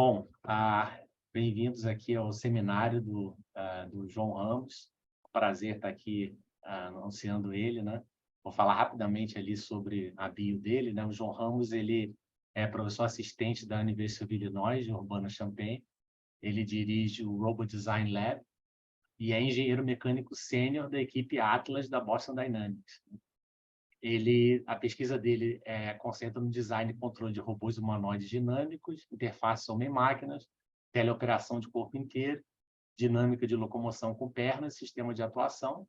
Bom, bem-vindos aqui ao seminário do João Ramos. Prazer estar aqui anunciando ele, né? Vou falar rapidamente ali sobre a bio dele, né? O João Ramos, ele é professor assistente da University of Illinois, de Urbana-Champaign. Ele dirige o Robot Design Lab e é engenheiro mecânico sênior da equipe Atlas da Boston Dynamics. A pesquisa dele concentra no design e controle de robôs humanoides dinâmicos, interfaces homem-máquinas, teleoperação de corpo inteiro, dinâmica de locomoção com pernas, sistema de atuação,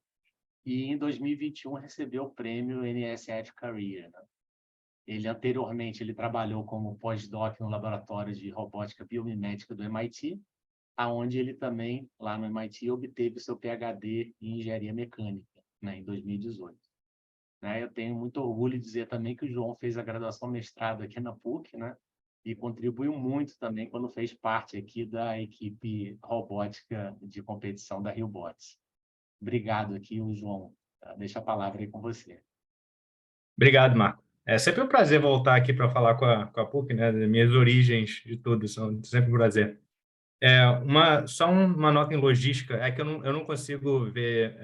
e em 2021 recebeu o prêmio NSF Career, né? Anteriormente, ele trabalhou como pós-doc no laboratório de robótica biomimética do MIT, aonde ele também, lá no MIT, obteve o seu PhD em engenharia mecânica, né, em 2018. Né? Eu tenho muito orgulho de dizer também que o João fez a graduação mestrado aqui na PUC, né? E contribuiu muito também quando fez parte aqui da equipe robótica de competição da RioBots. Obrigado aqui, o João. Deixa a palavra aí com você. Obrigado, Marco. É sempre um prazer voltar aqui para falar com a PUC, né? Das minhas origens de tudo, são sempre um prazer. Só uma nota em logística, é que eu não consigo ver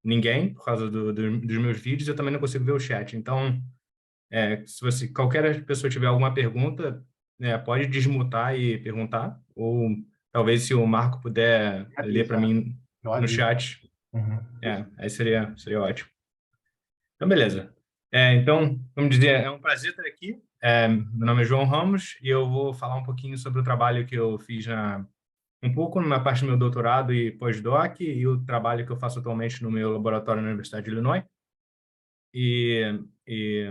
ninguém por causa dos meus vídeos, eu também não consigo ver o chat. Então, se qualquer pessoa tiver alguma pergunta, pode desmutar e perguntar, ou talvez se o Marco puder ler para Avisa. mim Eu no aviso. chat, Uhum. aí seria ótimo. Então, beleza. Então, vamos dizer, é um prazer estar aqui. Meu nome é João Ramos e eu vou falar um pouquinho sobre o trabalho que eu fiz um pouco na parte do meu doutorado e pós-doc e o trabalho que eu faço atualmente no meu laboratório na Universidade de Illinois. E, e,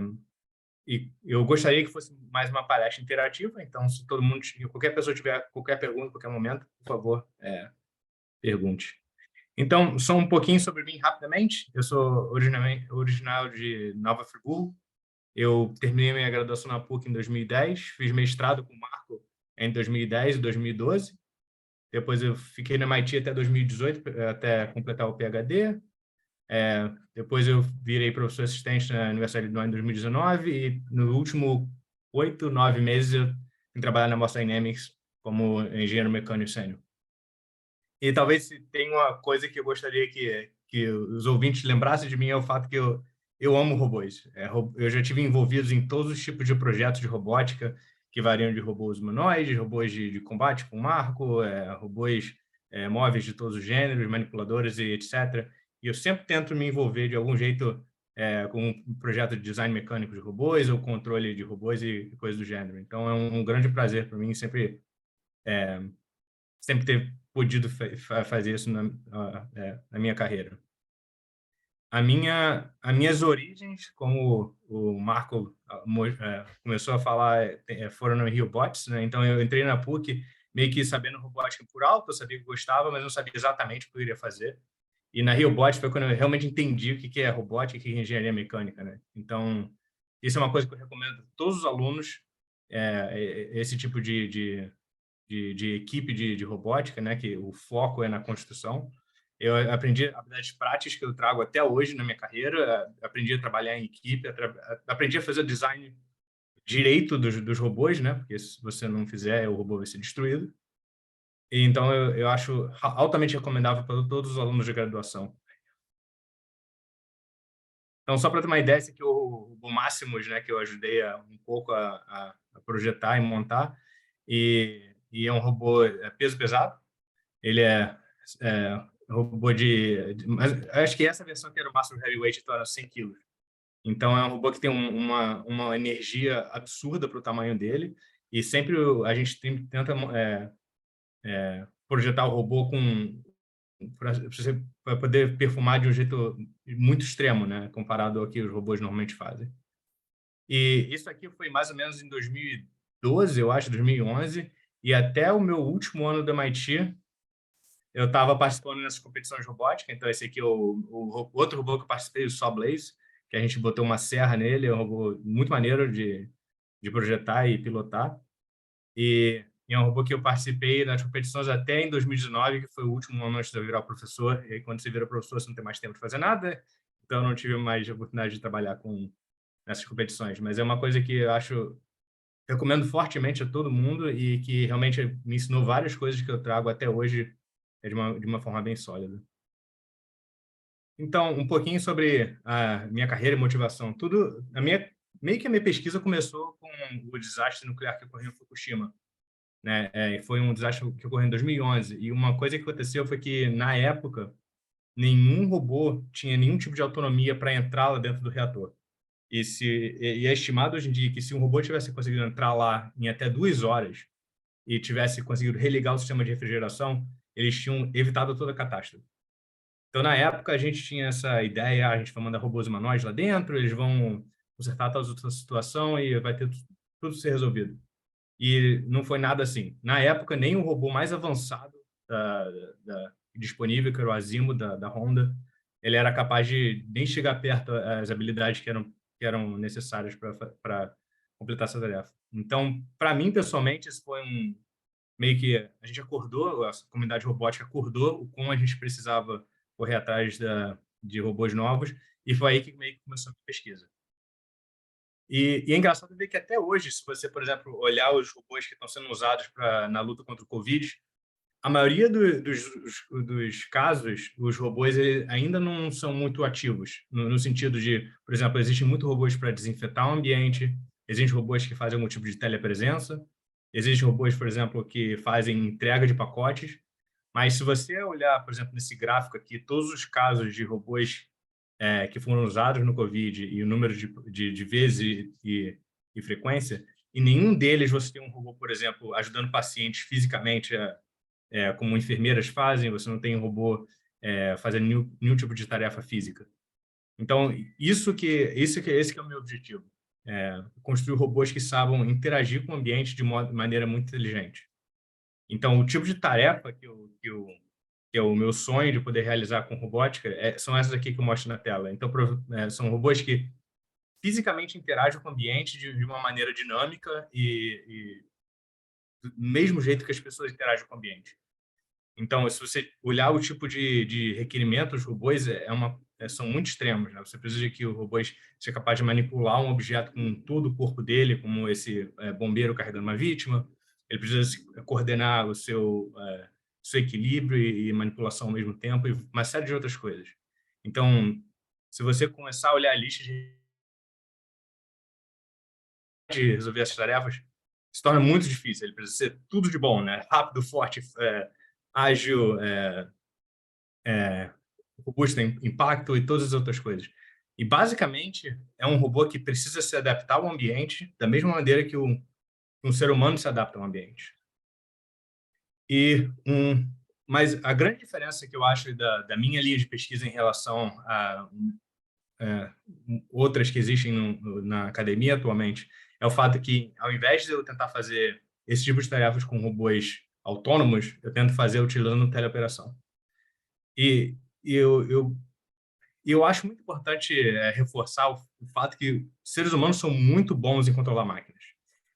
e eu gostaria que fosse mais uma palestra interativa, então se qualquer pessoa tiver qualquer pergunta, qualquer momento, por favor, pergunte. Então, só um pouquinho sobre mim rapidamente. Eu sou original de Nova Friburgo. Eu terminei minha graduação na PUC em 2010, fiz mestrado com o Marco em 2010 e 2012. Depois eu fiquei na MIT até 2018, até completar o PhD. Depois eu virei professor assistente na Universidade de Illinois em 2019 e no último 8, 9 meses eu vim trabalhar na Boston Dynamics como engenheiro mecânico sênior. E talvez se tem uma coisa que eu gostaria que os ouvintes lembrassem de mim é o fato que eu amo robôs. Eu já tive envolvidos em todos os tipos de projetos de robótica, que variam de robôs humanoides, robôs de combate com marco, robôs móveis de todos os gêneros, manipuladores e etc. E eu sempre tento me envolver de algum jeito com um projeto de design mecânico de robôs ou controle de robôs e coisas do gênero. Então é um grande prazer para mim sempre ter podido fazer isso na minha carreira. As minhas origens, como o Marco começou a falar, foram no RioBots, né? Então eu entrei na PUC meio que sabendo robótica por alto, eu sabia que gostava, mas não sabia exatamente o que eu iria fazer. E na RioBots foi quando eu realmente entendi o que é robótica e o que é engenharia mecânica, né? Então, isso é uma coisa que eu recomendo a todos os alunos, esse tipo de equipe de robótica, né, que o foco é na construção. Eu aprendi habilidades práticas que eu trago até hoje na minha carreira, aprendi a trabalhar em equipe, aprendi a fazer design direito dos robôs, né, porque se você não fizer, o robô vai ser destruído. E, então, eu acho altamente recomendável para todos os alunos de graduação. Então, só para ter uma ideia, esse aqui é o robô Máximos, né, que eu ajudei um pouco a projetar e montar. E é um robô peso pesado. Ele robô mas acho que essa versão que era o Master Heavyweight torna 100 quilos. Então é um robô que tem uma energia absurda para o tamanho dele e sempre a gente tenta projetar o robô para poder perfumar de um jeito muito extremo, né, comparado ao que os robôs normalmente fazem. E isso aqui foi mais ou menos em 2012, eu acho, 2011, e até o meu último ano do MIT, eu estava participando nessas competições de robótica. Então esse aqui é o outro robô que eu participei, o Sawblaze, que a gente botou uma serra nele, é um robô muito maneiro de projetar e pilotar. E é um robô que eu participei nas competições até em 2019, que foi o último ano antes de eu virar professor. E aí, quando você vira professor, você não tem mais tempo de fazer nada, então eu não tive mais oportunidade de trabalhar nessas competições. Mas é uma coisa que eu acho recomendo fortemente a todo mundo e que realmente me ensinou várias coisas que eu trago até hoje de uma forma bem sólida. Então, um pouquinho sobre a minha carreira e motivação. Meio que a minha pesquisa começou com o desastre nuclear que ocorreu em Fukushima, né? Foi um desastre que ocorreu em 2011. E uma coisa que aconteceu foi que, na época, nenhum robô tinha nenhum tipo de autonomia para entrar lá dentro do reator. E é estimado hoje em dia que se um robô tivesse conseguido entrar lá em até 2 horas e tivesse conseguido religar o sistema de refrigeração, eles tinham evitado toda a catástrofe. Então, na época, a gente tinha essa ideia, a gente vai mandar robôs humanoides lá dentro, eles vão consertar toda a situação e vai ter tudo ser resolvido. E não foi nada assim. Na época, nem o robô mais avançado disponível, que era o Asimo da Honda, ele era capaz de nem chegar perto às habilidades que eram necessárias para completar essa tarefa. Então, para mim, pessoalmente, isso foi meio que a gente acordou, a comunidade robótica acordou o como a gente precisava correr atrás de robôs novos, e foi aí que meio que começou a minha pesquisa. E é engraçado ver que até hoje, se você, por exemplo, olhar os robôs que estão sendo usados na luta contra o Covid, a maioria dos casos, os robôs ainda não são muito ativos, no sentido de, por exemplo, existem muitos robôs para desinfetar o ambiente, existem robôs que fazem algum tipo de telepresença, existem robôs, por exemplo, que fazem entrega de pacotes, mas se você olhar, por exemplo, nesse gráfico aqui, todos os casos de robôs que foram usados no Covid e o número de vezes e frequência, e nenhum deles você tem um robô, por exemplo, ajudando pacientes fisicamente, como enfermeiras fazem, você não tem um robô fazendo nenhum tipo de tarefa física. Então, esse que é o meu objetivo, construir robôs que saibam interagir com o ambiente de maneira muito inteligente. Então, o tipo de tarefa que é o meu sonho de poder realizar com robótica, são essas aqui que eu mostro na tela. Então, são robôs que fisicamente interagem com o ambiente de uma maneira dinâmica e do mesmo jeito que as pessoas interagem com o ambiente. Então, se você olhar o tipo de requerimento dos robôs, são muito extremos, né? Você precisa de que o robô seja capaz de manipular um objeto com todo o corpo dele, como esse bombeiro carregando uma vítima. Ele precisa coordenar o seu equilíbrio e manipulação ao mesmo tempo, e uma série de outras coisas. Então, se você começar a olhar a lista de resolver essas tarefas, se torna muito difícil. Ele precisa ser tudo de bom, né? Rápido, forte, ágil, robusto em impacto e todas as outras coisas. E, basicamente, é um robô que precisa se adaptar ao ambiente da mesma maneira que um ser humano se adapta ao ambiente. Mas a grande diferença que eu acho da minha linha de pesquisa em relação a outras que existem na academia atualmente é o fato que, ao invés de eu tentar fazer esse tipo de tarefas com robôs autônomos, eu tento fazer utilizando teleoperação. E eu acho muito importante reforçar o fato que seres humanos são muito bons em controlar máquinas.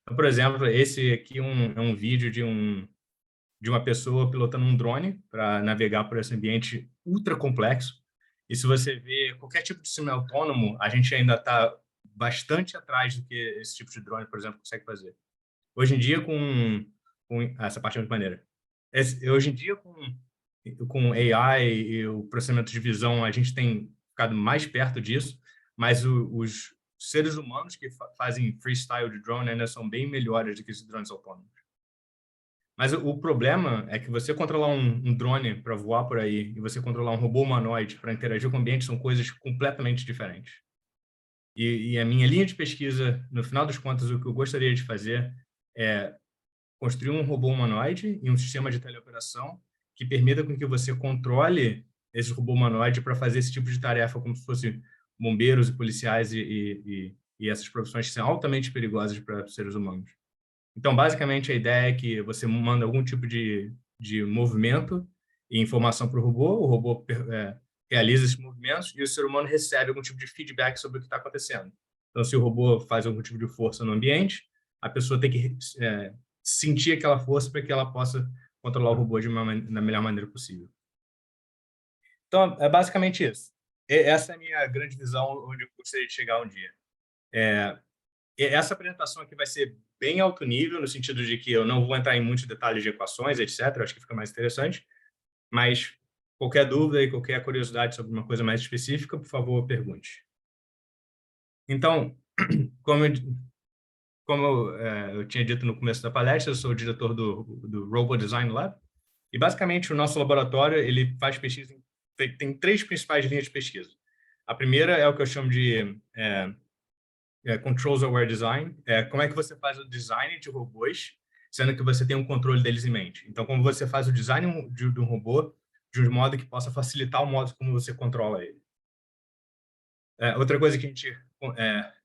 Então, por exemplo, esse aqui é um vídeo de uma pessoa pilotando um drone para navegar por esse ambiente ultra complexo. E se você vê qualquer tipo de sistema autônomo, a gente ainda está bastante atrás do que esse tipo de drone, por exemplo, consegue fazer. Hoje em dia, essa parte é muito maneira. Hoje em dia, com AI e o processamento de visão, a gente tem ficado mais perto disso, mas os seres humanos que fazem freestyle de drone ainda são bem melhores do que esses drones autônomos. Mas o problema é que você controlar um drone para voar por aí e você controlar um robô humanoide para interagir com o ambiente são coisas completamente diferentes. E a minha linha de pesquisa, no final das contas, o que eu gostaria de fazer é construir um robô humanoide e um sistema de teleoperação que permita com que você controle esse robô humanoide para fazer esse tipo de tarefa, como se fosse bombeiros e policiais e essas profissões que são altamente perigosas para seres humanos. Então, basicamente, a ideia é que você manda algum tipo de movimento e informação para o robô realiza esses movimentos e o ser humano recebe algum tipo de feedback sobre o que está acontecendo. Então, se o robô faz algum tipo de força no ambiente, a pessoa tem que sentir aquela força para que ela possa controlar o robô da melhor maneira possível. Então, é basicamente isso. Essa é a minha grande visão onde eu gostaria de chegar um dia. essa apresentação aqui vai ser bem alto nível, no sentido de que eu não vou entrar em muitos detalhes de equações, etc. Eu acho que fica mais interessante. Mas qualquer dúvida e qualquer curiosidade sobre uma coisa mais específica, por favor, pergunte. Então, como eu tinha dito no começo da palestra, eu sou o diretor do Robot Design Lab. E, basicamente, o nosso laboratório ele faz pesquisa, tem 3 principais linhas de pesquisa. A primeira é o que eu chamo de Controls Aware Design. Como é que você faz o design de robôs, sendo que você tem um controle deles em mente. Então, como você faz o design de um robô de um modo que possa facilitar o modo como você controla ele. Outra coisa que a gente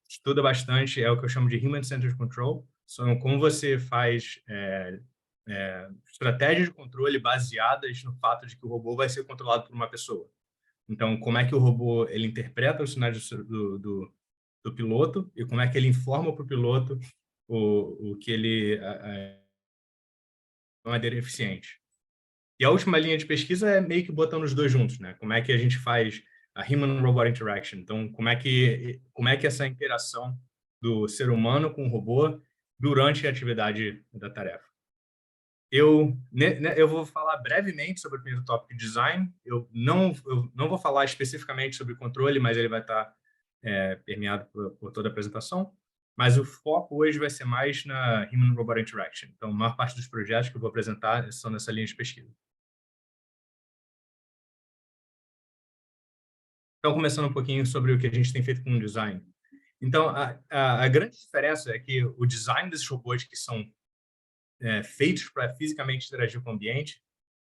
estuda bastante é o que eu chamo de Human-Centered Control. São como você faz estratégias de controle baseadas no fato de que o robô vai ser controlado por uma pessoa. Então, como é que o robô ele interpreta os sinais do piloto e como é que ele informa para o piloto o que ele de maneira eficiente. E a última linha de pesquisa é meio que botando os dois juntos, né? Como é que a gente faz a human-robot interaction? Então, como é que essa interação do ser humano com o robô durante a atividade da tarefa? Eu vou falar brevemente sobre o primeiro tópico de design. Eu não vou falar especificamente sobre controle, mas ele vai estar permeado por toda a apresentação. Mas o foco hoje vai ser mais na human-robot interaction. Então, a maior parte dos projetos que eu vou apresentar são nessa linha de pesquisa. Então, começando um pouquinho sobre o que a gente tem feito com o design. Então, a grande diferença é que o design desses robôs que são feitos para fisicamente interagir com o ambiente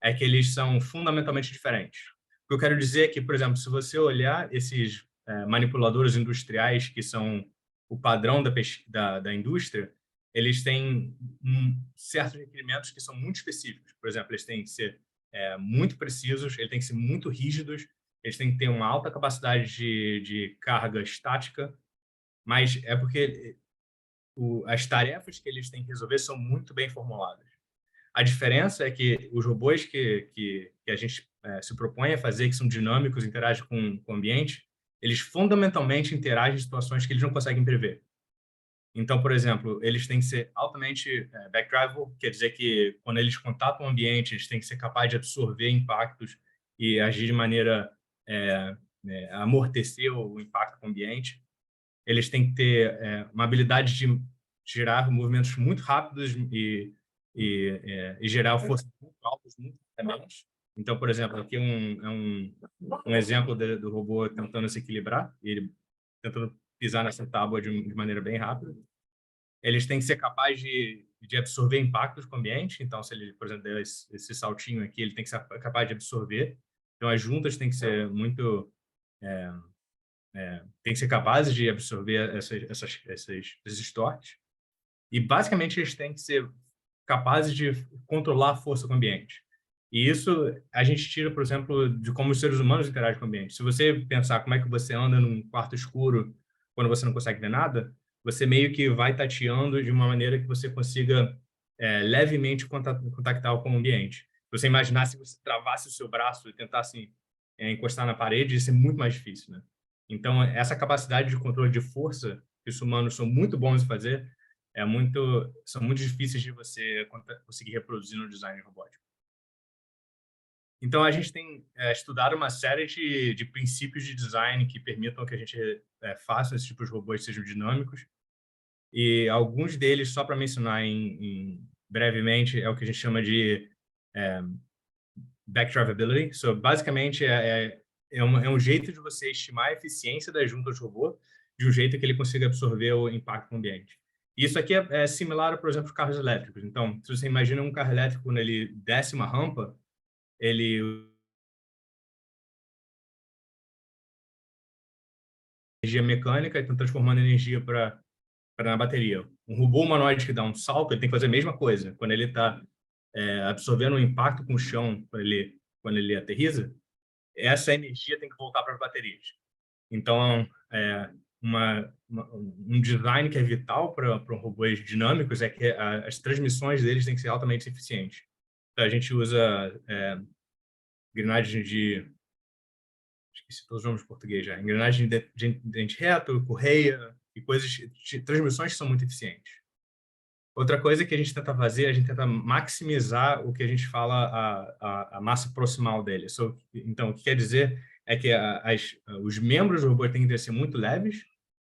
é que eles são fundamentalmente diferentes. O que eu quero dizer é que, por exemplo, se você olhar esses manipuladores industriais que são o padrão da indústria, eles têm certos requerimentos que são muito específicos. Por exemplo, eles têm que ser muito precisos, eles têm que ser muito rígidos, eles têm que ter uma alta capacidade de carga estática, mas é porque as tarefas que eles têm que resolver são muito bem formuladas. A diferença é que os robôs que a gente se propõe a fazer, que são dinâmicos, interagem com o ambiente, eles fundamentalmente interagem em situações que eles não conseguem prever. Então, por exemplo, eles têm que ser altamente backdriver, quer dizer que quando eles contatam o ambiente, eles têm que ser capazes de absorver impactos e agir de maneira amortecer o impacto com o ambiente. Eles têm que ter uma habilidade de gerar movimentos muito rápidos e gerar forças muito altas, muito rapidamente. Então, por exemplo, aqui um exemplo do robô tentando se equilibrar, ele tentando pisar nessa tábua de maneira bem rápida. Eles têm que ser capazes de absorver impactos com o ambiente. Então, se ele, por exemplo, der esse saltinho aqui, ele tem que ser capaz de absorver. Então, as juntas têm que ser muito... tem que ser capazes de absorver esses torques. E, basicamente, eles têm que ser capazes de controlar a força com o ambiente. E isso a gente tira, por exemplo, de como os seres humanos interagem com o ambiente. Se você pensar como é que você anda num quarto escuro quando você não consegue ver nada, você meio que vai tateando de uma maneira que você consiga levemente contactar com o ambiente. Se você imaginar se você travasse o seu braço e tentasse encostar na parede, isso é muito mais difícil, né? Então, essa capacidade de controle de força que os humanos são muito bons em fazer são muito difíceis de você conseguir reproduzir no design robótico. Então, a gente tem estudado uma série de princípios de design que permitam que a gente faça esses tipos de robôs sejam dinâmicos. E alguns deles, só para mencionar brevemente, é o que a gente chama de backdrivability. Basicamente, é um jeito de você estimar a eficiência das juntas de robô de um jeito que ele consiga absorver o impacto no ambiente. Isso aqui é similar, por exemplo, aos carros elétricos. Então, se você imagina um carro elétrico, quando ele desce uma rampa, ele energia mecânica e está transformando energia para na bateria. Um robô humanoide que dá um salto, ele tem que fazer a mesma coisa. Quando ele está absorvendo o impacto com o chão, quando ele aterriza, essa energia tem que voltar para as baterias. Então, um design que é vital para robôs dinâmicos é que as transmissões deles têm que ser altamente eficientes. Então, a gente usa engrenagem esqueci todos os nomes em português já. Engrenagem de dente reto, correia, e transmissões que são muito eficientes. Outra coisa que a gente tenta fazer, a gente tenta maximizar o que a gente fala a massa proximal dele. Então, o que quer dizer é que os membros do robô têm que ser muito leves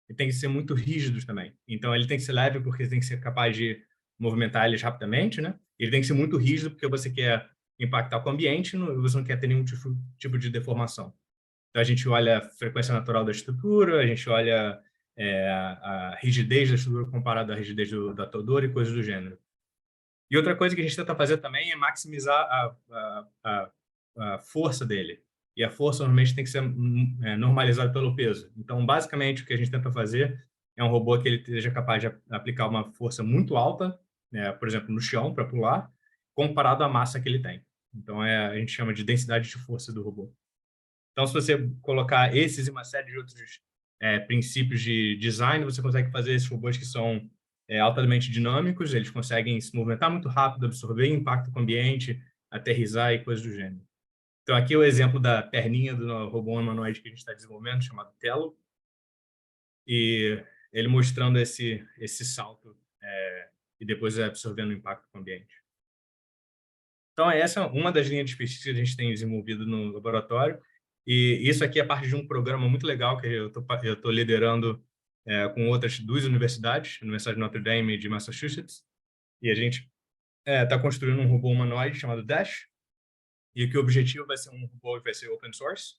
e têm que ser muito rígidos também. Então, ele tem que ser leve porque você tem que ser capaz de movimentar eles rapidamente, né? Ele tem que ser muito rígido porque você quer impactar com o ambiente e você não quer ter nenhum tipo de deformação. Então, a gente olha a frequência natural da estrutura, a gente olha a rigidez da estrutura comparada à rigidez da tordura e coisas do gênero. E outra coisa que a gente tenta fazer também é maximizar a força dele. E a força normalmente tem que ser normalizada pelo peso. Então, basicamente, o que a gente tenta fazer é um robô que ele seja capaz de aplicar uma força muito alta, por exemplo, no chão, para pular, comparado à massa que ele tem. Então, a gente chama de densidade de força do robô. Então, se você colocar esses e uma série de outros princípios de design, você consegue fazer esses robôs que são altamente dinâmicos, eles conseguem se movimentar muito rápido, absorver impacto com o ambiente, aterrissar e coisas do gênero. Então, aqui é o exemplo da perninha do robô humanoide que a gente está desenvolvendo, chamado Tello, e ele mostrando esse salto e depois absorvendo o impacto com o ambiente. Então, essa é uma das linhas de pesquisa que a gente tem desenvolvido no laboratório, e isso aqui é parte de um programa muito legal que eu estou liderando com outras duas universidades, a Universidade de Notre Dame e de Massachusetts, e a gente está construindo um robô humanoide chamado Dash, e que o objetivo vai ser um robô que vai ser open source,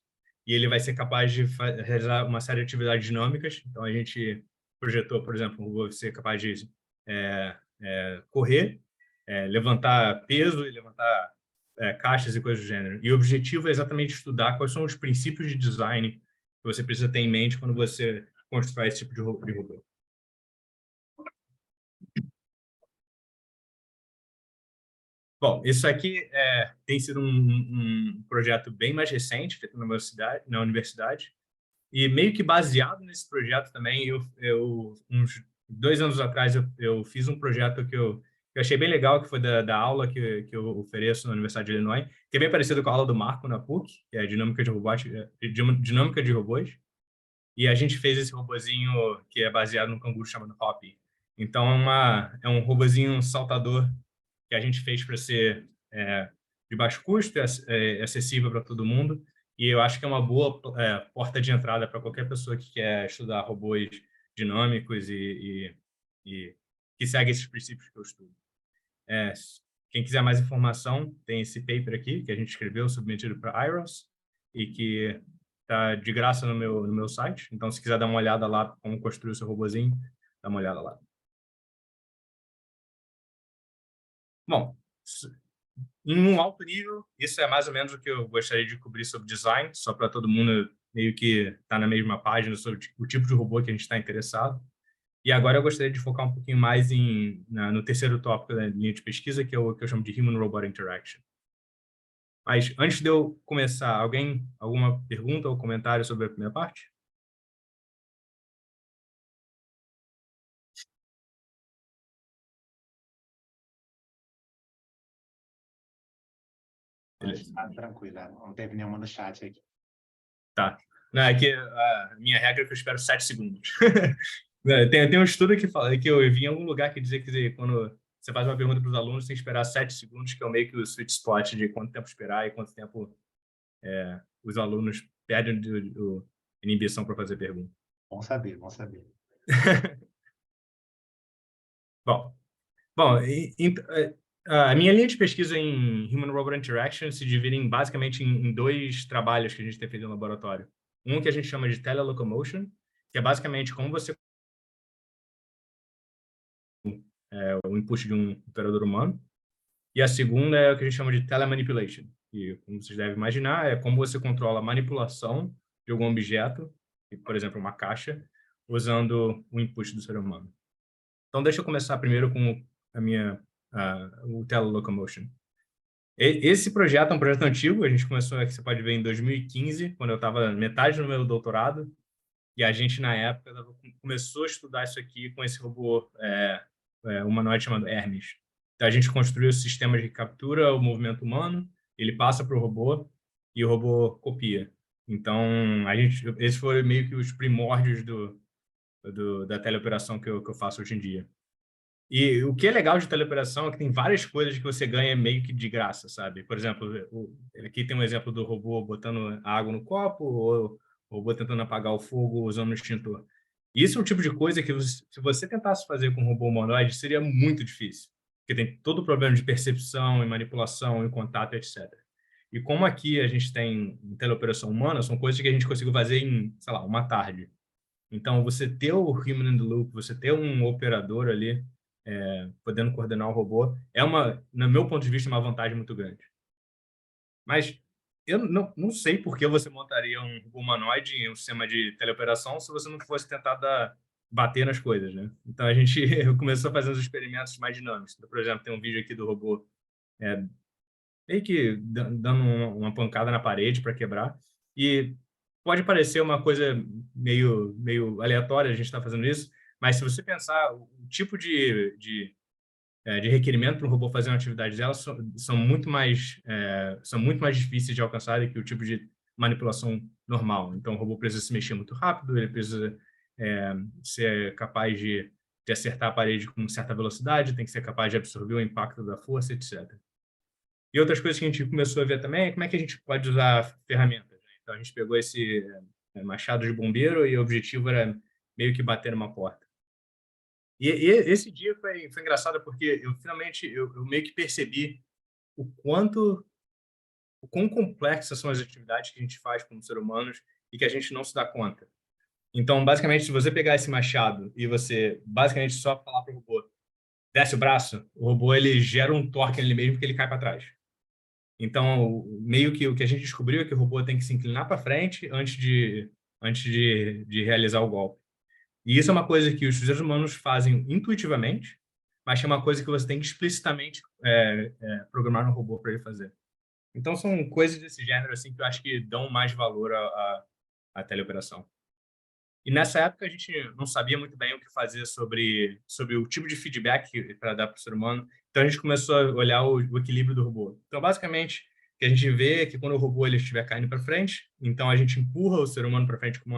e ele vai ser capaz de realizar uma série de atividades dinâmicas. Então, a gente projetou, por exemplo, um robô que vai ser capaz de correr, levantar peso e levantar caixas e coisas do gênero. E o objetivo é exatamente estudar quais são os princípios de design que você precisa ter em mente quando você constrói esse tipo de robô. Bom, isso aqui tem sido um projeto bem mais recente, feito na universidade, e meio que baseado nesse projeto também, uns 2 anos atrás, eu fiz um projeto que eu achei bem legal, que foi da aula que eu ofereço na Universidade de Illinois, que é bem parecido com a aula do Marco na PUC, que é dinâmica de robôs, e a gente fez esse robozinho que é baseado num canguru chamado Hoppy. Então, é um robozinho saltador que a gente fez para ser de baixo custo, acessível para todo mundo, e eu acho que é uma boa porta de entrada para qualquer pessoa que quer estudar robôs dinâmicos e que segue esses princípios que eu estudo. Quem quiser mais informação, tem esse paper aqui que a gente escreveu, submetido para IROS, e que está de graça no meu site. Então, se quiser dar uma olhada lá como construir o seu robozinho, dá uma olhada lá. Bom, em um alto nível, isso é mais ou menos o que eu gostaria de cobrir sobre design, só para todo mundo meio que estar na mesma página sobre o tipo de robô que a gente está interessado. E agora eu gostaria de focar um pouquinho mais no terceiro tópico da linha de pesquisa, que é o que eu chamo de Human-Robot Interaction. Mas antes de eu começar, alguma pergunta ou comentário sobre a primeira parte? Tranquilo, não teve nenhuma no chat aqui. Tá. Não, é que a minha regra é que eu espero 7 segundos. Tem um estudo que fala que eu vi em algum lugar que dizia que quando você faz uma pergunta para os alunos, tem que esperar 7 segundos, que é meio que o sweet spot de quanto tempo esperar e quanto tempo os alunos perdem a inibição para fazer pergunta. Bom saber, bom saber. Bom, a minha linha de pesquisa em Human-Robot Interaction se divide basicamente em 2 trabalhos que a gente tem feito no laboratório. Um que a gente chama de telelocomotion, que é basicamente como você o input de um operador humano. E a segunda é o que a gente chama de telemanipulation, que, como vocês devem imaginar, é como você controla a manipulação de algum objeto, por exemplo, uma caixa, usando o input do ser humano. Então, deixa eu começar primeiro com o telelocomotion. Esse projeto é um projeto antigo, a gente começou, que você pode ver, em 2015, quando eu estava metade do meu doutorado, e a gente, na época, começou a estudar isso aqui com esse robô humanoide chamado Hermes. Então, a gente construiu o sistema de captura o movimento humano, ele passa para o robô e o robô copia. Então, esses foram meio que os primórdios da teleoperação que eu faço hoje em dia. E o que é legal de teleoperação é que tem várias coisas que você ganha meio que de graça, sabe? Por exemplo, aqui tem um exemplo do robô botando água no copo, ou o robô tentando apagar o fogo usando um extintor. Isso é um tipo de coisa que, se você tentasse fazer com um robô humanoide, seria muito difícil, porque tem todo o problema de percepção e manipulação e contato, etc. E como aqui a gente tem teleoperação humana, são coisas que a gente conseguiu fazer em, sei lá, uma tarde. Então, você ter o human in the loop, você ter um operador ali, podendo coordenar o robô, no meu ponto de vista, uma vantagem muito grande. Mas eu não sei por que você montaria um robô humanoide em um sistema de teleoperação se você não fosse tentar bater nas coisas, né? Então, a gente começou a fazer uns experimentos mais dinâmicos. Por exemplo, tem um vídeo aqui do robô meio que dando uma pancada na parede para quebrar. E pode parecer uma coisa meio aleatória a gente estar fazendo isso, mas se você pensar o tipo de requerimento para um robô fazer uma atividade dela são muito mais difíceis de alcançar do que o tipo de manipulação normal. Então, o robô precisa se mexer muito rápido, ele precisa ser capaz de acertar a parede com certa velocidade, tem que ser capaz de absorver o impacto da força, etc. E outras coisas que a gente começou a ver também é como é que a gente pode usar ferramentas, né? Então, a gente pegou esse machado de bombeiro e o objetivo era meio que bater numa porta. E esse dia foi engraçado porque eu finalmente eu meio que percebi o quão complexas são as atividades que a gente faz como ser humanos e que a gente não se dá conta. Então, basicamente, se você pegar esse machado e você basicamente só falar para o robô, desce o braço, o robô ele gera um torque nele mesmo que ele cai para trás. Então, meio que o que a gente descobriu é que o robô tem que se inclinar para frente antes de realizar o golpe. E isso é uma coisa que os seres humanos fazem intuitivamente, mas é uma coisa que você tem que explicitamente programar no robô para ele fazer. Então, são coisas desse gênero assim que eu acho que dão mais valor à teleoperação. E nessa época a gente não sabia muito bem o que fazer sobre o tipo de feedback para dar para o ser humano. Então a gente começou a olhar o equilíbrio do robô. Então basicamente o que a gente vê é que quando o robô ele estiver caindo para frente, então a gente empurra o ser humano para frente com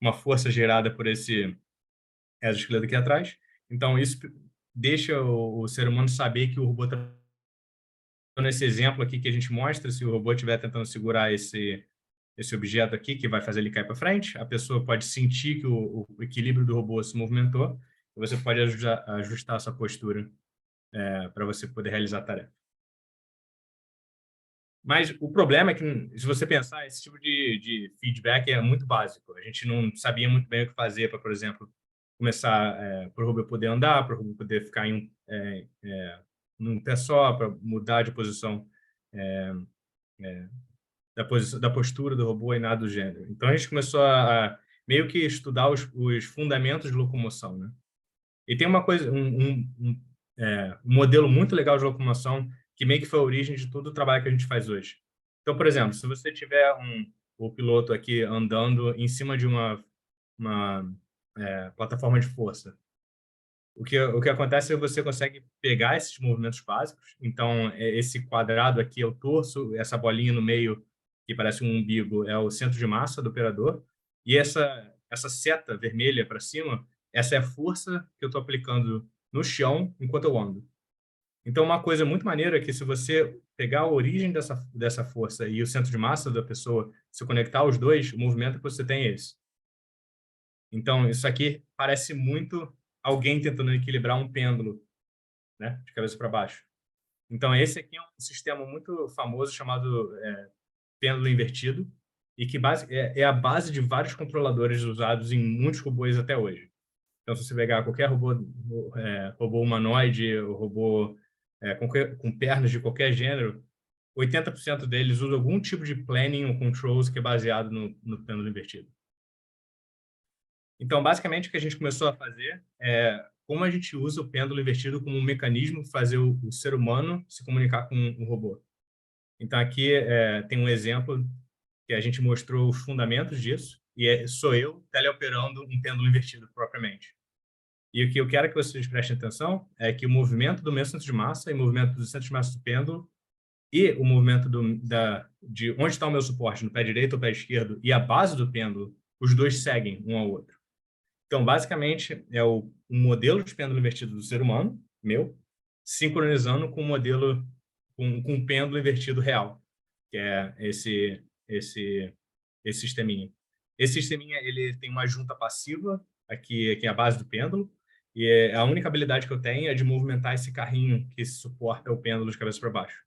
uma força gerada por esse exoesqueleto aqui atrás. Então isso deixa o ser humano saber que o robô está nesse exemplo aqui que a gente mostra, se o robô estiver tentando segurar esse objeto aqui, que vai fazer ele cair para frente, a pessoa pode sentir que o equilíbrio do robô se movimentou, e você pode ajustar a sua postura para você poder realizar a tarefa. Mas o problema é que, se você pensar, esse tipo de feedback é muito básico. A gente não sabia muito bem o que fazer para, por exemplo, começar para o robô poder andar, para o robô poder ficar num pé só, para mudar de posição da postura do robô e nada do gênero. Então, a gente começou a meio que estudar os fundamentos de locomoção, né? E tem uma coisa, um modelo muito legal de locomoção que meio que foi a origem de todo o trabalho que a gente faz hoje. Então, por exemplo, se você tiver o piloto aqui andando em cima de uma plataforma de força, o que acontece é que você consegue pegar esses movimentos básicos. Então, esse quadrado aqui é o torso, essa bolinha no meio, que parece um umbigo, é o centro de massa do operador. E essa seta vermelha para cima, essa é a força que eu estou aplicando no chão enquanto eu ando. Então, uma coisa muito maneira é que se você pegar a origem dessa força e o centro de massa da pessoa, se conectar os dois, o movimento que você tem é esse. Então, isso aqui parece muito alguém tentando equilibrar um pêndulo, né, de cabeça para baixo. Então, esse aqui é um sistema muito famoso chamado pêndulo invertido e que é a base de vários controladores usados em muitos robôs até hoje. Então, se você pegar qualquer robô humanoide, ou robô com pernas de qualquer gênero, 80% deles usam algum tipo de planning ou controls que é baseado no pêndulo invertido. Então, basicamente, o que a gente começou a fazer é como a gente usa o pêndulo invertido como um mecanismo para fazer o ser humano se comunicar com um robô. Então, aqui tem um exemplo que a gente mostrou os fundamentos disso, e sou eu teleoperando um pêndulo invertido propriamente. E o que eu quero que vocês prestem atenção é que o movimento do meu centro de massa e o movimento do centro de massa do pêndulo e o movimento de onde está o meu suporte, no pé direito ou pé esquerdo, e a base do pêndulo, os dois seguem um ao outro. Então, basicamente, é um modelo de pêndulo invertido do ser humano, meu, sincronizando com o modelo, com o pêndulo invertido real, que é esse sisteminha. Esse sisteminha, ele tem uma junta passiva, aqui é a base do pêndulo, e a única habilidade que eu tenho é de movimentar esse carrinho que suporta o pêndulo de cabeça para baixo.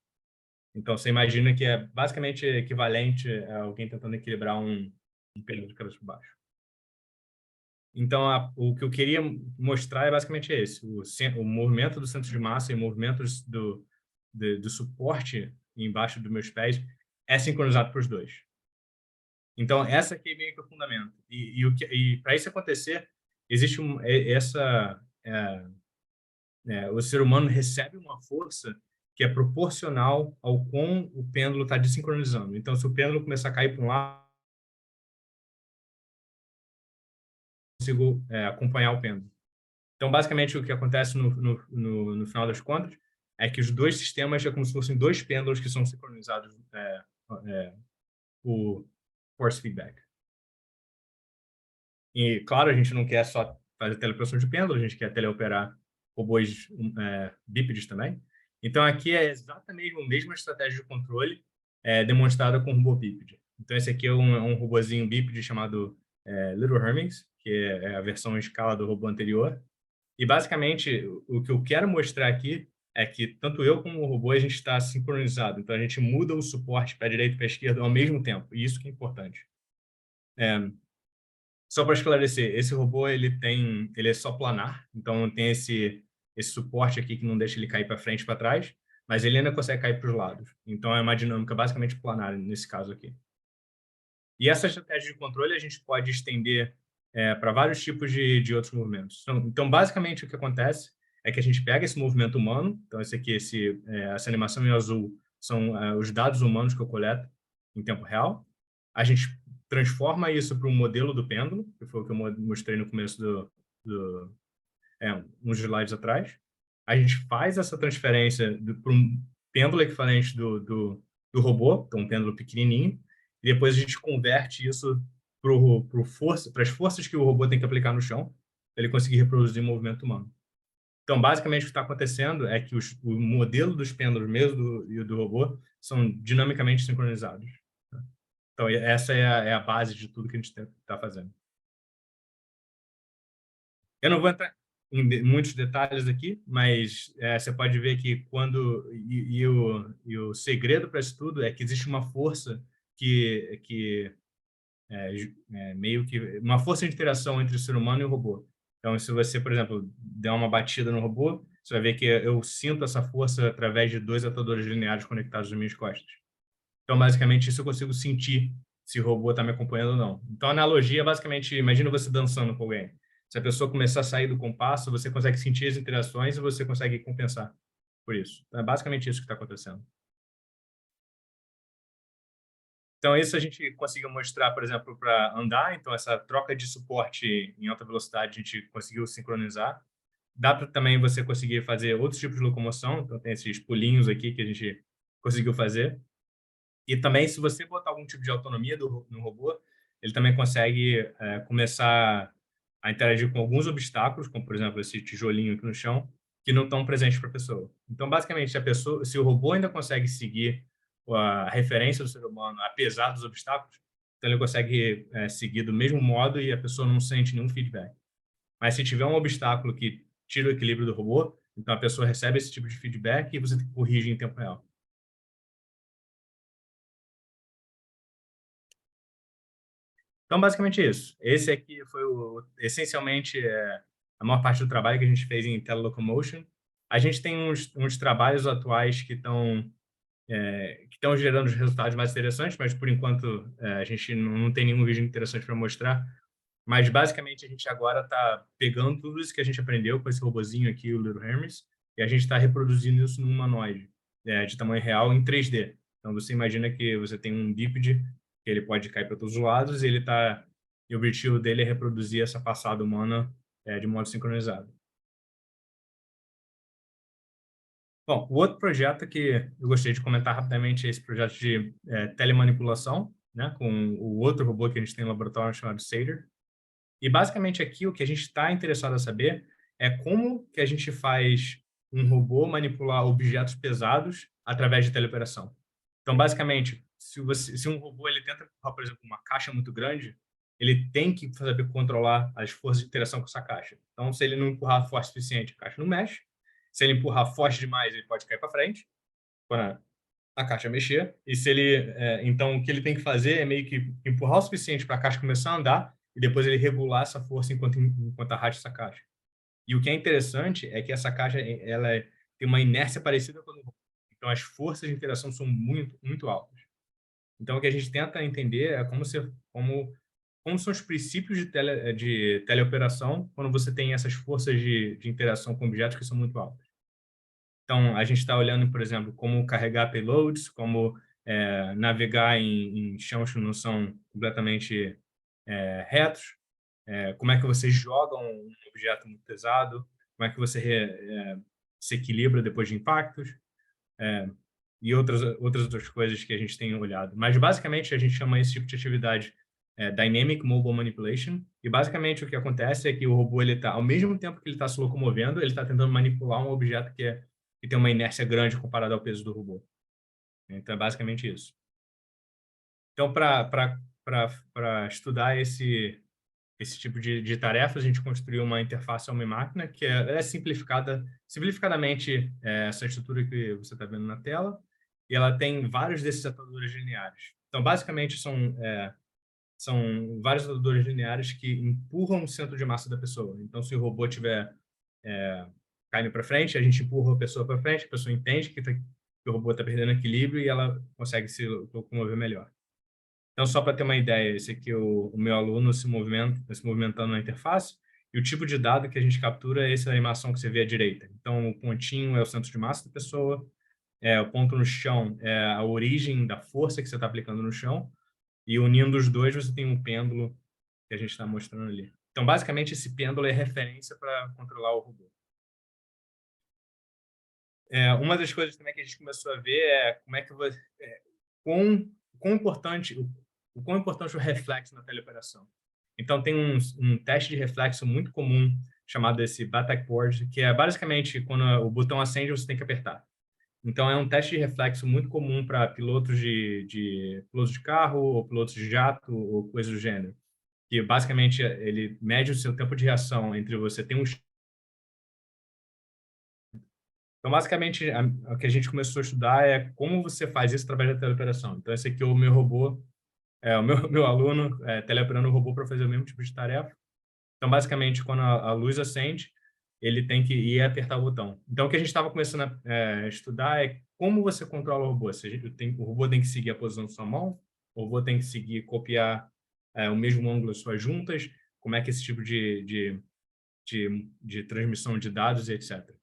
Então, você imagina que é basicamente equivalente a alguém tentando equilibrar um pêndulo de cabeça para baixo. Então, o que eu queria mostrar é basicamente esse: o movimento do centro de massa e o movimento do suporte embaixo dos meus pés é sincronizado para os dois. Então, essa aqui é meio que o fundamento. E para isso acontecer, existe o ser humano recebe uma força que é proporcional ao quão o pêndulo está desincronizando. Então, se o pêndulo começar a cair para um lado, eu consigo acompanhar o pêndulo. Então, basicamente, o que acontece no final das contas é que os dois sistemas é como se fossem dois pêndulos que são sincronizados por force feedback. E, claro, a gente não quer só fazer teleoperação de pêndulo, a gente quer teleoperar robôs bípedes também. Então, aqui é exatamente a mesma estratégia de controle demonstrada com o robô bípede. Então, esse aqui é um robôzinho bípede chamado Little Hermes, que é a versão em escala do robô anterior. E, basicamente, o que eu quero mostrar aqui é que tanto eu como o robô, a gente está sincronizado. Então, a gente muda o suporte para a direita e para a esquerda ao mesmo tempo. E isso que é importante. Só para esclarecer, esse robô ele é só planar, então tem esse suporte aqui que não deixa ele cair para frente e para trás, mas ele ainda consegue cair para os lados. Então é uma dinâmica basicamente planar nesse caso aqui. E essa estratégia de controle a gente pode estender para vários tipos de outros movimentos. Então, basicamente o que acontece é que a gente pega esse movimento humano, então esse aqui, essa animação em azul são os dados humanos que eu coleto em tempo real. A gente transforma isso para um modelo do pêndulo, que foi o que eu mostrei no começo uns slides atrás. A gente faz essa transferência para um pêndulo equivalente do robô, então um pêndulo pequenininho, e depois a gente converte isso para as forças que o robô tem que aplicar no chão, para ele conseguir reproduzir o movimento humano. Então, basicamente, o que está acontecendo é que o modelo dos pêndulos mesmo e do robô são dinamicamente sincronizados. Então, essa é a base de tudo que a gente está fazendo. Eu não vou entrar em muitos detalhes aqui, mas você pode ver que o segredo para isso tudo é que existe uma força que meio que uma força de interação entre o ser humano e o robô. Então, se você, por exemplo, der uma batida no robô, você vai ver que eu sinto essa força através de dois atadores lineares conectados nas minhas costas. Então, basicamente, isso eu consigo sentir se o robô está me acompanhando ou não. Então, a analogia é basicamente, imagina você dançando com alguém. Se a pessoa começar a sair do compasso, você consegue sentir as interações e você consegue compensar por isso. Então, é basicamente isso que está acontecendo. Então, isso a gente conseguiu mostrar, por exemplo, para andar. Então, essa troca de suporte em alta velocidade a gente conseguiu sincronizar. Dá para também você conseguir fazer outros tipos de locomoção. Então, tem esses pulinhos aqui que a gente conseguiu fazer. E também, se você botar algum tipo de autonomia no robô, ele também consegue começar a interagir com alguns obstáculos, como, por exemplo, esse tijolinho aqui no chão, que não estão presentes para a pessoa. Então, basicamente, se o robô ainda consegue seguir a referência do ser humano, apesar dos obstáculos, então ele consegue seguir do mesmo modo e a pessoa não sente nenhum feedback. Mas se tiver um obstáculo que tira o equilíbrio do robô, então a pessoa recebe esse tipo de feedback e você corrige em tempo real. Então, basicamente isso. Esse aqui foi essencialmente a maior parte do trabalho que a gente fez em telelocomotion. A gente tem uns trabalhos atuais que estão gerando os resultados mais interessantes, mas por enquanto a gente não tem nenhum vídeo interessante para mostrar. Mas basicamente a gente agora está pegando tudo isso que a gente aprendeu com esse robozinho aqui, o Little Hermes, e a gente está reproduzindo isso num humanoide de tamanho real em 3D. Então você imagina que você tem um bípede que ele pode cair para todos os lados e o objetivo dele é reproduzir essa passada humana de modo sincronizado. Bom, o outro projeto que eu gostaria de comentar rapidamente é esse projeto de telemanipulação, né, com o outro robô que a gente tem no laboratório chamado Satyr. E, basicamente, aqui o que a gente está interessado a saber é como que a gente faz um robô manipular objetos pesados através de teleoperação. Então, basicamente, se um robô ele tenta empurrar, por exemplo, uma caixa muito grande, ele tem que saber controlar as forças de interação com essa caixa. Então, se ele não empurrar forte o suficiente, a caixa não mexe. Se ele empurrar forte demais, ele pode cair para frente, quando a caixa mexer. E se ele, então, o que ele tem que fazer é meio que empurrar o suficiente para a caixa começar a andar e depois ele regular essa força enquanto arrasta essa caixa. E o que é interessante é que essa caixa tem uma inércia parecida com a do robô. Então, as forças de interação são muito, muito altas. Então, o que a gente tenta entender é como são os princípios de teleoperação quando você tem essas forças de interação com objetos que são muito altas. Então, a gente está olhando, por exemplo, como carregar payloads, como navegar em chãos que não são completamente retos, como é que você joga um objeto muito pesado, como é que você se equilibra depois de impactos, e outras coisas que a gente tem olhado. Mas, basicamente, a gente chama esse tipo de atividade Dynamic Mobile Manipulation, e, basicamente, o que acontece é que o robô, ao mesmo tempo que ele está se locomovendo, ele está tentando manipular um objeto que tem uma inércia grande comparado ao peso do robô. Então, é basicamente isso. Então, para estudar esse tipo de tarefas, a gente construiu uma interface homem-máquina que é simplificadamente essa estrutura que você está vendo na tela, e ela tem vários desses atadores lineares. Então, basicamente, são vários atadores lineares que empurram o centro de massa da pessoa. Então, se o robô estiver caindo para frente, a gente empurra a pessoa para frente, a pessoa entende que o robô está perdendo equilíbrio e ela consegue se locomover melhor. Então, só para ter uma ideia, esse aqui é o meu aluno se movimentando na interface, e o tipo de dado que a gente captura é essa animação que você vê à direita. Então, o pontinho é o centro de massa da pessoa, o ponto no chão é a origem da força que você está aplicando no chão, e unindo os dois você tem um pêndulo que a gente está mostrando ali. Então, basicamente, esse pêndulo é referência para controlar o robô. Uma das coisas também que a gente começou a ver é como é que quão importante o reflexo na teleoperação. Então, tem um teste de reflexo muito comum chamado esse backboard, que é basicamente quando o botão acende, você tem que apertar. Então, é um teste de reflexo muito comum para pilotos pilotos de carro ou pilotos de jato ou coisas do gênero. Que basicamente ele mede o seu tempo de reação entre você ter um. Então, basicamente, o que a gente começou a estudar é como você faz isso através da teleoperação. Então, esse aqui é o meu robô, o meu aluno teleoperando o robô para fazer o mesmo tipo de tarefa. Então, basicamente, quando a luz acende, ele tem que ir apertar o botão. Então, o que a gente estava começando a estudar é como você controla o robô. O robô tem que seguir a posição da sua mão, o robô tem que seguir, copiar o mesmo ângulo das suas juntas, como é que esse tipo de transmissão de dados e etc.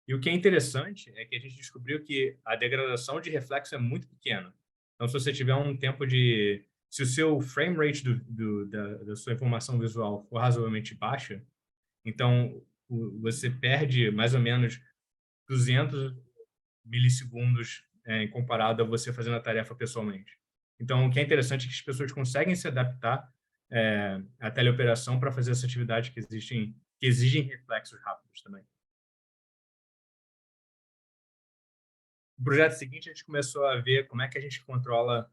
E o que é interessante é que a gente descobriu que a degradação de reflexo é muito pequena. Então, se você tiver um tempo se o seu frame rate da sua informação visual for razoavelmente baixa, então você perde mais ou menos 200 milissegundos comparado a você fazendo a tarefa pessoalmente. Então, o que é interessante é que as pessoas conseguem se adaptar à teleoperação para fazer essa atividade que exigem reflexos rápidos também. No projeto seguinte, a gente começou a ver como é que a gente controla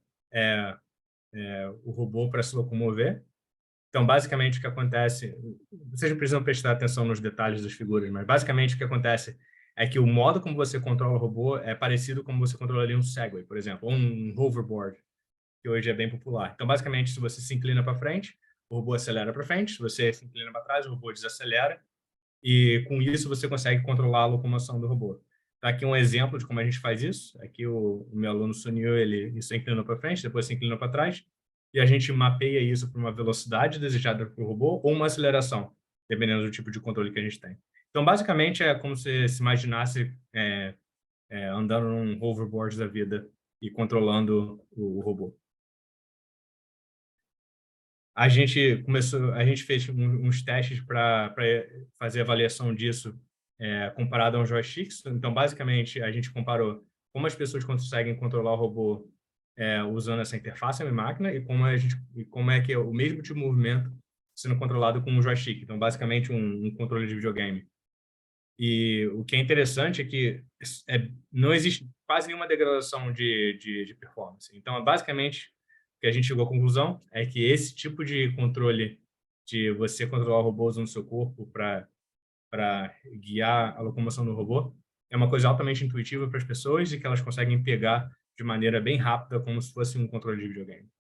o robô para se locomover. Então, basicamente, o que acontece... Vocês não precisam prestar atenção nos detalhes das figuras, mas basicamente o que acontece é que o modo como você controla o robô é parecido como você controlaria um Segway, por exemplo, ou um hoverboard, que hoje é bem popular. Então, basicamente, se você se inclina para frente, o robô acelera para frente. Se você se inclina para trás, o robô desacelera. E, com isso, você consegue controlar a locomoção do robô. Tá aqui um exemplo de como a gente faz isso. Aqui o meu aluno Sunil, ele se inclinou para frente, depois se inclinou para trás, e a gente mapeia isso para uma velocidade desejada para o robô ou uma aceleração, dependendo do tipo de controle que a gente tem. Então, basicamente, é como se imaginasse andando num hoverboard da vida e controlando o robô. A gente fez uns testes para fazer avaliação disso comparado a um joysticks. Então, basicamente, a gente comparou como as pessoas conseguem controlar o robô usando essa interface na máquina e como é que é o mesmo tipo de movimento sendo controlado com um joystick. Então, basicamente, um controle de videogame. E o que é interessante é que não existe quase nenhuma degradação de performance. Então, basicamente, o que a gente chegou à conclusão é que esse tipo de controle de você controlar robôs no seu corpo para guiar a locomoção do robô é uma coisa altamente intuitiva para as pessoas e que elas conseguem pegar de maneira bem rápida, como se fosse um controle de videogame.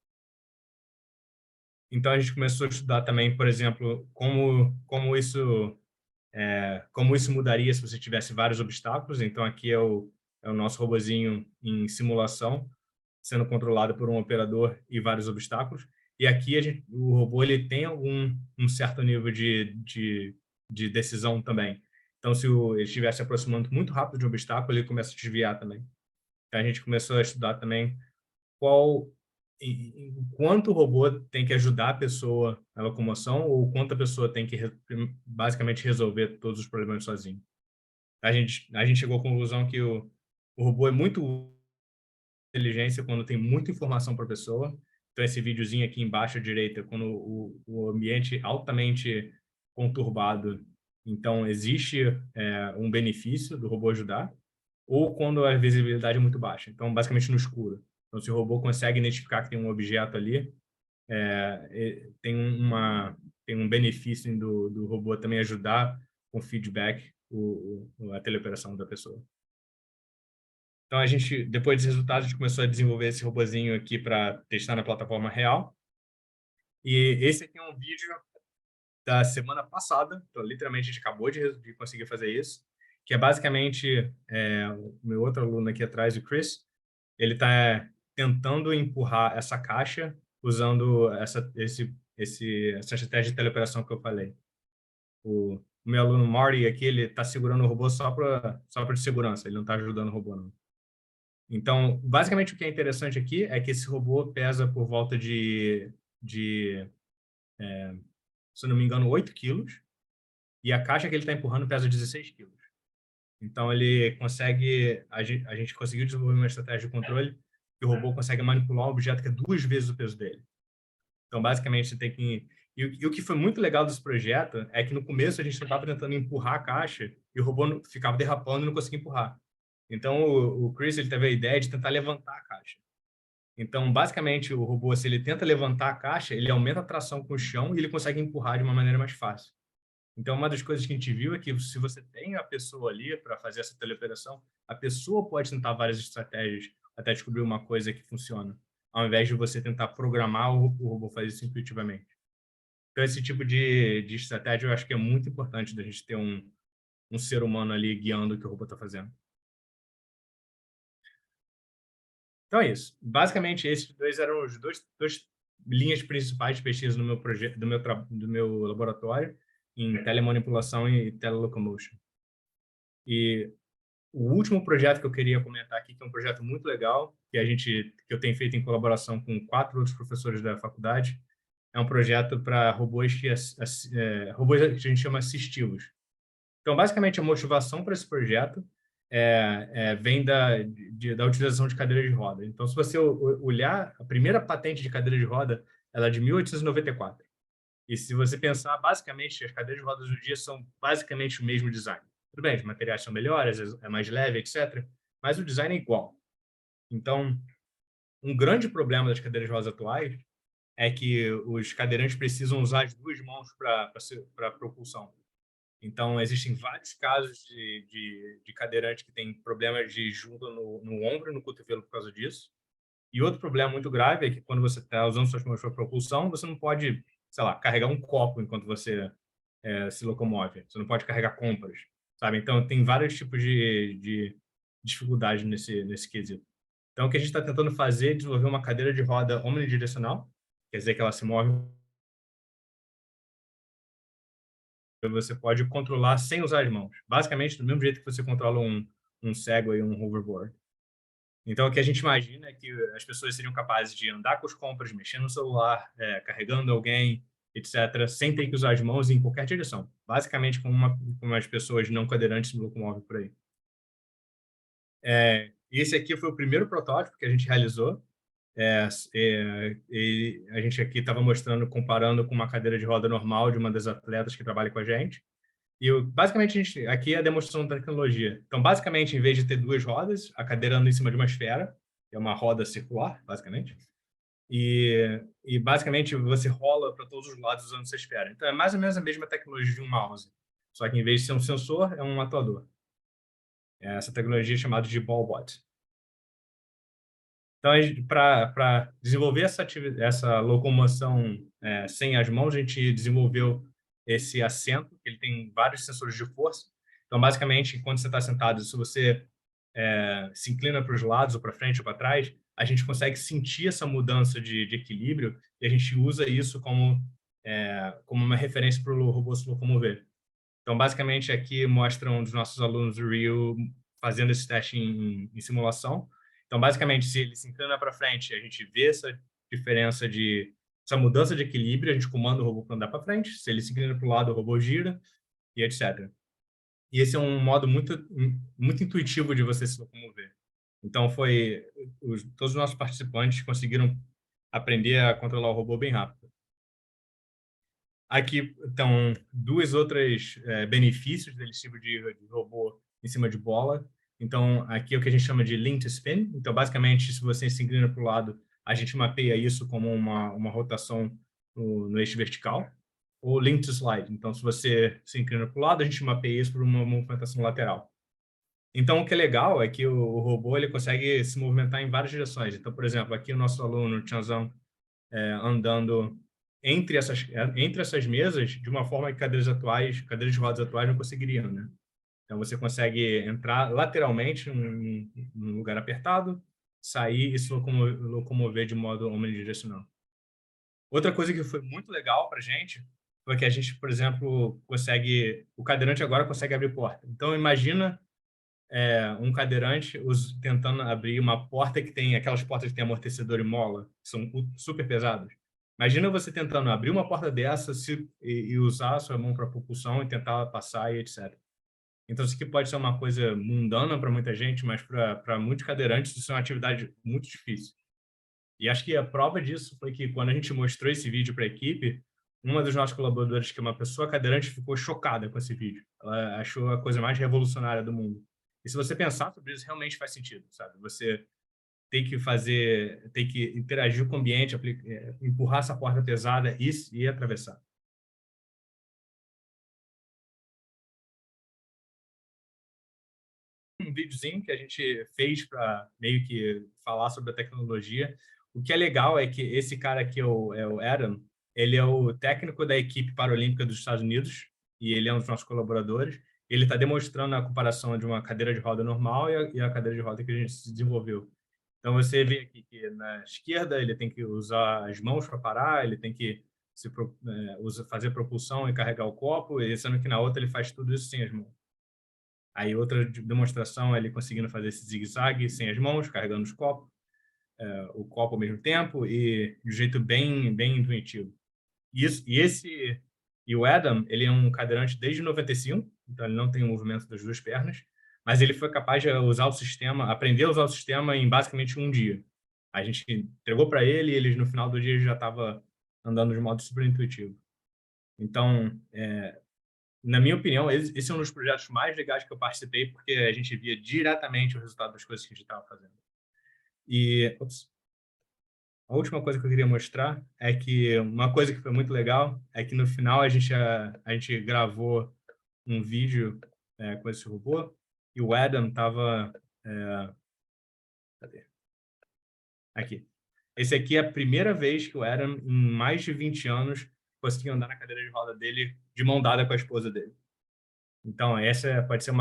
Então, a gente começou a estudar também, por exemplo, como isso mudaria se você tivesse vários obstáculos. Então, aqui é o nosso robozinho em simulação, sendo controlado por um operador e vários obstáculos. E aqui o robô ele tem um certo nível de decisão também. Então, se ele estiver se aproximando muito rápido de um obstáculo, ele começa a desviar também. Então, a gente começou a estudar também o quanto o robô tem que ajudar a pessoa na locomoção ou o quanto a pessoa tem que basicamente resolver todos os problemas sozinho. A gente chegou à conclusão que o robô é muito inteligência quando tem muita informação para a pessoa. Então, esse videozinho aqui embaixo à direita, quando o ambiente é altamente conturbado, então existe um benefício do robô ajudar, ou quando a visibilidade é muito baixa, então basicamente no escuro. Então, se o robô consegue identificar que tem um objeto ali, tem um benefício do robô também ajudar com feedback a teleoperação da pessoa. Então, depois dos resultados, a gente começou a desenvolver esse robozinho aqui para testar na plataforma real. E esse aqui é um vídeo da semana passada, então literalmente a gente acabou de conseguir fazer isso, que é basicamente o meu outro aluno aqui atrás, o Chris, ele está tentando empurrar essa caixa usando essa estratégia de teleoperação que eu falei. O meu aluno Marty aqui, ele está segurando o robô só para segurança, ele não está ajudando o robô, não. Então, basicamente, o que é interessante aqui é que esse robô pesa por volta se eu não me engano, 8 quilos, e a caixa que ele está empurrando pesa 16 quilos. Então, a gente conseguiu desenvolver uma estratégia de controle que o robô consegue manipular um objeto que é 2 vezes o peso dele. Então, basicamente, você tem que... E o que foi muito legal desse projeto é que no começo a gente estava tentando empurrar a caixa e o robô ficava derrapando e não conseguia empurrar. Então, o Chris ele teve a ideia de tentar levantar a caixa. Então, basicamente, o robô, se ele tenta levantar a caixa, ele aumenta a tração com o chão e ele consegue empurrar de uma maneira mais fácil. Então, uma das coisas que a gente viu é que se você tem a pessoa ali para fazer essa teleoperação, a pessoa pode tentar várias estratégias até descobrir uma coisa que funciona, ao invés de você tentar programar o robô fazer isso intuitivamente. Então, esse tipo de estratégia eu acho que é muito importante da gente ter um ser humano ali guiando o que o robô está fazendo. Então é isso. Basicamente, esses dois eram os dois linhas principais de pesquisa no meu projeto, do meu laboratório, em telemanipulação e telelocomotion. E o último projeto que eu queria comentar aqui, que é um projeto muito legal, que eu tenho feito em colaboração com 4 outros professores da faculdade, é um projeto para robôs robôs que a gente chama assistivos. Então, basicamente, a motivação para esse projeto vem da utilização de cadeira de roda. Então, se você olhar, a primeira patente de cadeira de roda ela é de 1894. E se você pensar, basicamente, as cadeiras de rodas do dia são basicamente o mesmo design. Tudo bem, os materiais são melhores, é mais leve, etc. Mas o design é igual. Então, um grande problema das cadeiras de rodas atuais é que os cadeirantes precisam usar as 2 mãos para propulsão. Então, existem vários casos de cadeirante que tem problemas de junta no ombro e no cotovelo por causa disso. E outro problema muito grave é que quando você está usando suas mãos para propulsão, você não pode, sei lá, carregar um copo enquanto você se locomove. Você não pode carregar compras, sabe? Então, tem vários tipos de dificuldade nesse quesito. Então, o que a gente está tentando fazer é desenvolver uma cadeira de roda omnidirecional, quer dizer que ela se move, você pode controlar sem usar as mãos. Basicamente, do mesmo jeito que você controla um Segway, um hoverboard. Então, o que a gente imagina é que as pessoas seriam capazes de andar com as compras, mexendo no celular, carregando alguém, etc., sem ter que usar as mãos em qualquer direção. Basicamente, como as pessoas não cadeirantes se locomovem por aí. Esse aqui foi o primeiro protótipo que a gente realizou. E a gente aqui estava mostrando, comparando com uma cadeira de roda normal de uma das atletas que trabalha com a gente. E basicamente, aqui é a demonstração da tecnologia. Então, basicamente, em vez de ter duas rodas, a cadeira anda em cima de uma esfera, que é uma roda circular, basicamente. E basicamente, você rola para todos os lados usando essa esfera. Então, é mais ou menos a mesma tecnologia de um mouse. Só que, em vez de ser um sensor, é um atuador. Essa tecnologia é chamada de ballbot. Então, para desenvolver essa locomoção sem as mãos, a gente desenvolveu esse assento, que ele tem vários sensores de força. Então, basicamente, quando você está sentado, se você se inclina para os lados, ou para frente, ou para trás, a gente consegue sentir essa mudança de equilíbrio e a gente usa isso como uma referência para o robô se locomover. Então, basicamente, aqui mostra um dos nossos alunos do Rio fazendo esse teste em simulação. Então, basicamente, se ele se inclina para frente, a gente vê essa diferença essa mudança de equilíbrio, a gente comanda o robô para andar para frente. Se ele se inclina para o lado, o robô gira, e etc. E esse é um modo muito intuitivo de você se locomover. Então, todos os nossos participantes conseguiram aprender a controlar o robô bem rápido. Aqui estão duas outras benefícios desse tipo de robô em cima de bola. Então, aqui é o que a gente chama de lean to spin. Então, basicamente, se você se inclina para o lado, a gente mapeia isso como uma rotação no eixo vertical. Ou lean to slide. Então, se você se inclina para o lado, a gente mapeia isso por uma movimentação lateral. Então, o que é legal é que o robô ele consegue se movimentar em várias direções. Então, por exemplo, aqui o nosso aluno, o Tianzão, andando entre essas mesas de uma forma que cadeiras de rodas atuais não conseguiriam, né? Então, você consegue entrar lateralmente num lugar apertado, sair e se locomover de modo omnidirecional. Outra coisa que foi muito legal para a gente foi que a gente, por exemplo, o cadeirante agora consegue abrir porta. Então, imagina um cadeirante tentando abrir uma porta que tem aquelas portas que tem amortecedor e mola, que são super pesadas. Imagina você tentando abrir uma porta dessa e usar a sua mão para propulsão e tentar passar e etc. Então, isso aqui pode ser uma coisa mundana para muita gente, mas para muitos cadeirantes isso é uma atividade muito difícil. E acho que a prova disso foi que quando a gente mostrou esse vídeo para a equipe, uma dos nossos colaboradores, que é uma pessoa cadeirante, ficou chocada com esse vídeo. Ela achou a coisa mais revolucionária do mundo. E se você pensar sobre isso, realmente faz sentido, sabe? Você tem que interagir com o ambiente, empurrar essa porta pesada e atravessar. Um videozinho que a gente fez para meio que falar sobre a tecnologia. O que é legal é que esse cara aqui é o Adam, ele é o técnico da equipe paralímpica dos Estados Unidos e ele é um dos nossos colaboradores. Ele está demonstrando a comparação de uma cadeira de roda normal e a cadeira de roda que a gente desenvolveu. Então, você vê aqui que na esquerda ele tem que usar as mãos para parar, ele tem que fazer propulsão e carregar o copo, e sendo que na outra ele faz tudo isso sem as mãos. Aí outra demonstração é ele conseguindo fazer esse zigue-zague sem as mãos, carregando o copo ao mesmo tempo e de um jeito bem intuitivo. E o Adam, ele é um cadeirante desde 95, então ele não tem o movimento das duas pernas, mas ele foi capaz de aprender a usar o sistema em basicamente um dia. A gente entregou para ele e ele no final do dia já estava andando de modo super intuitivo. Então, na minha opinião, esse é um dos projetos mais legais que eu participei, porque a gente via diretamente o resultado das coisas que a gente estava fazendo. E a última coisa que eu queria mostrar é que uma coisa que foi muito legal é que no final a gente gravou um vídeo com esse robô e o Adam estava... cadê? Aqui. Esse aqui é a primeira vez que o Adam, em mais de 20 anos, conseguiu andar na cadeira de roda dele de mão dada com a esposa dele. Então, essa pode ser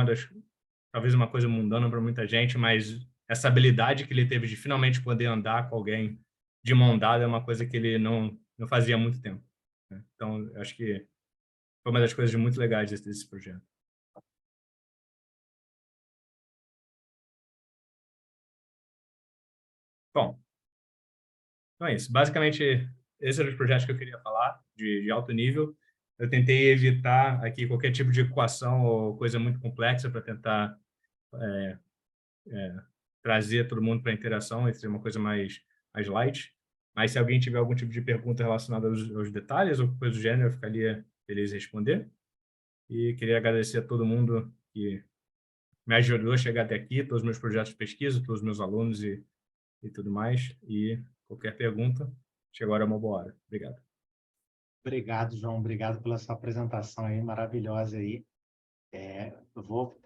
talvez uma coisa mundana para muita gente, mas essa habilidade que ele teve de finalmente poder andar com alguém de mão dada é uma coisa que ele não fazia há muito tempo, né? Então, eu acho que foi uma das coisas muito legais desse projeto. Bom, então é isso. Basicamente, esse era os projetos que eu queria falar, de alto nível. Eu tentei evitar aqui qualquer tipo de equação ou coisa muito complexa para tentar trazer todo mundo para a interação e ser uma coisa mais mais light. Mas se alguém tiver algum tipo de pergunta relacionada aos detalhes ou coisa do gênero, eu ficaria feliz em responder. E queria agradecer a todo mundo que me ajudou a chegar até aqui, todos os meus projetos de pesquisa, todos os meus alunos e tudo mais. E qualquer pergunta, chegou a hora, é uma boa hora. Obrigado. Obrigado, João. Obrigado pela sua apresentação aí, maravilhosa aí. Eu vou